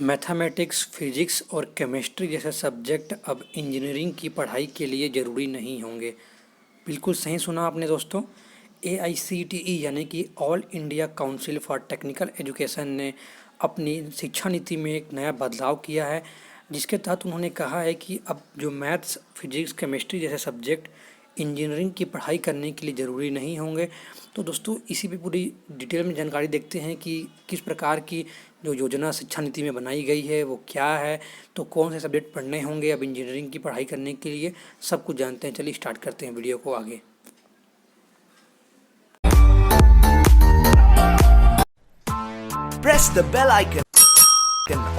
Mathematics, physics और chemistry जैसे subject अब इंजीनियरिंग की पढ़ाई के लिए ज़रूरी नहीं होंगे। बिल्कुल सही सुना आपने दोस्तों। AICTE यानी कि all India council for technical education ने अपनी शिक्षा नीति में एक नया बदलाव किया है, जिसके तहत उन्होंने कहा है कि अब जो मैथ्स, फिजिक्स, केमिस्ट्री जैसे सब्जेक्ट इंजीनियरिंग की पढ़ाई करने के लिए ज़रूरी नहीं होंगे। तो दोस्तों इसी पे पूरी डिटेल में जानकारी देखते हैं कि किस प्रकार की जो योजना शिक्षा नीति में बनाई गई है वो क्या है, तो कौन से सब्जेक्ट पढ़ने होंगे अब इंजीनियरिंग की पढ़ाई करने के लिए, सब कुछ जानते हैं। चलिए स्टार्ट करते हैं वीडियो को आगे। Press the bell icon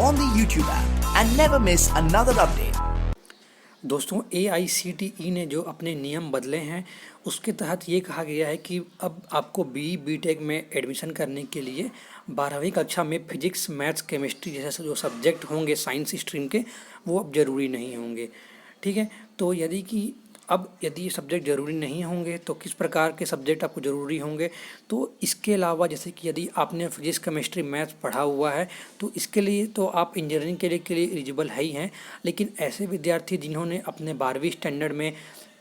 on the YouTube app and never miss another update. दोस्तों AICTE ने जो अपने नियम बदले हैं उसके तहत ये कहा गया है कि अब आपको BTech में एडमिशन करने के लिए 12वीं कक्षा में फिजिक्स, मैथ्स, केमिस्ट्री जैसे जो सब्जेक्ट होंगे साइंस स्ट्रीम के, वो अब ज़रूरी नहीं होंगे। ठीक है, तो यदि ये सब्जेक्ट ज़रूरी नहीं होंगे तो किस प्रकार के सब्जेक्ट आपको ज़रूरी होंगे, तो इसके अलावा जैसे कि यदि आपने फिजिक्स, केमिस्ट्री, मैथ्स पढ़ा हुआ है तो इसके लिए तो आप इंजीनियरिंग के लिए एलिजिबल है ही हैं। लेकिन ऐसे विद्यार्थी जिन्होंने अपने 12वीं स्टैंडर्ड में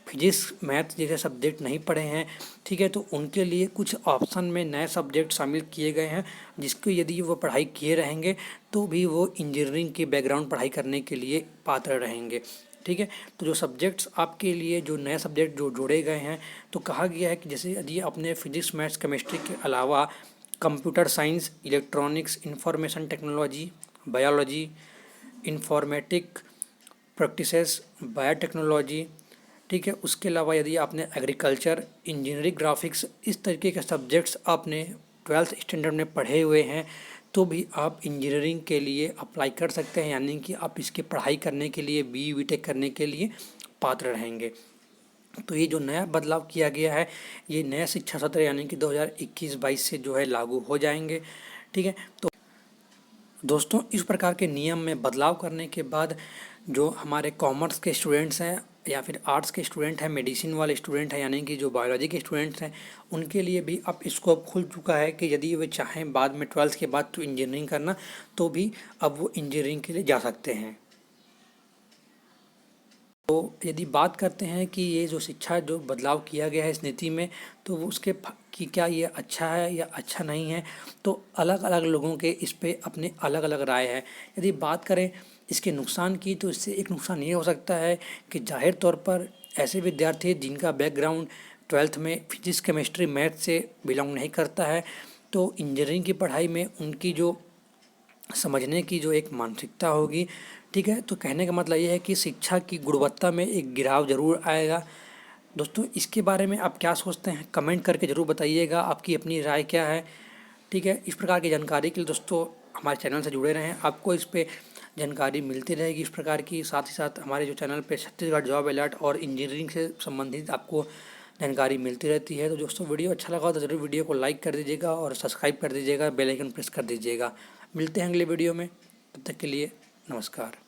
फिजिक्स, मैथ्स जैसे सब्जेक्ट नहीं पढ़े हैं, ठीक है, तो उनके लिए कुछ ऑप्शन में नए सब्जेक्ट शामिल किए गए हैं, जिसको यदि वो पढ़ाई किए रहेंगे तो भी वो इंजीनियरिंग की बैकग्राउंड पढ़ाई करने के लिए पात्र रहेंगे। ठीक है, तो जो सब्जेक्ट्स आपके लिए जो नए सब्जेक्ट जो जोड़े गए हैं, तो कहा गया है कि जैसे यदि आपने फिजिक्स, मैथ्स, केमिस्ट्री के अलावा computer science, electronics, information technology, biology, informatic practices, biotechnology, ठीक है, उसके अलावा यदि आपने एग्रीकल्चर, इंजीनियरिंग, ग्राफिक्स, इस तरीके के सब्जेक्ट्स आपने 12th स्टैंडर्ड में पढ़े हुए हैं तो भी आप इंजीनियरिंग के लिए अप्लाई कर सकते हैं, यानी कि आप इसकी पढ़ाई करने के लिए BTech करने के लिए पात्र रहेंगे। तो ये जो नया बदलाव किया गया है, ये नया शिक्षा सत्र यानी कि 2021-22 से जो है लागू हो जाएंगे। ठीक है, तो दोस्तों इस प्रकार के नियम में बदलाव करने के बाद जो हमारे कॉमर्स के स्टूडेंट्स हैं या फिर आर्ट्स के स्टूडेंट हैं, मेडिसिन वाले स्टूडेंट हैं यानी कि जो बायोलॉजी के स्टूडेंट्स हैं, उनके लिए भी अब स्कोप खुल चुका है कि यदि वे चाहें बाद में 12th के बाद तो इंजीनियरिंग करना, तो भी अब वो इंजीनियरिंग के लिए जा सकते हैं। तो यदि बात करते हैं कि ये जो शिक्षा जो बदलाव किया गया है इस नीति में, तो वो उसके कि क्या ये अच्छा है या अच्छा नहीं है, तो अलग अलग लोगों के इस पे अपने अलग अलग राय है। यदि बात करें इसके नुकसान की, तो इससे एक नुकसान ये हो सकता है कि जाहिर तौर पर ऐसे विद्यार्थी जिनका बैकग्राउंड 12th में फिजिक्स, केमिस्ट्री, मैथ से बिलोंग नहीं करता है, तो इंजीनियरिंग की पढ़ाई में उनकी जो समझने की जो एक मानसिकता होगी, ठीक है, तो कहने का मतलब ये है कि शिक्षा की गुणवत्ता में एक गिराव ज़रूर आएगा। दोस्तों इसके बारे में आप क्या सोचते हैं, कमेंट करके ज़रूर बताइएगा, आपकी अपनी राय क्या है। ठीक है, इस प्रकार की जानकारी के लिए दोस्तों हमारे चैनल से जुड़े रहें, आपको इस पे जानकारी मिलती रहेगी इस प्रकार की। साथ ही साथ हमारे जो चैनल पे छत्तीसगढ़ जॉब अलर्ट और इंजीनियरिंग से संबंधित आपको जानकारी मिलती रहती है। तो दोस्तों वीडियो अच्छा लगा तो ज़रूर वीडियो को लाइक कर दीजिएगा और सब्सक्राइब कर दीजिएगा, बेल आइकन प्रेस कर दीजिएगा। मिलते हैं अगले वीडियो में, तब तक के लिए नमस्कार।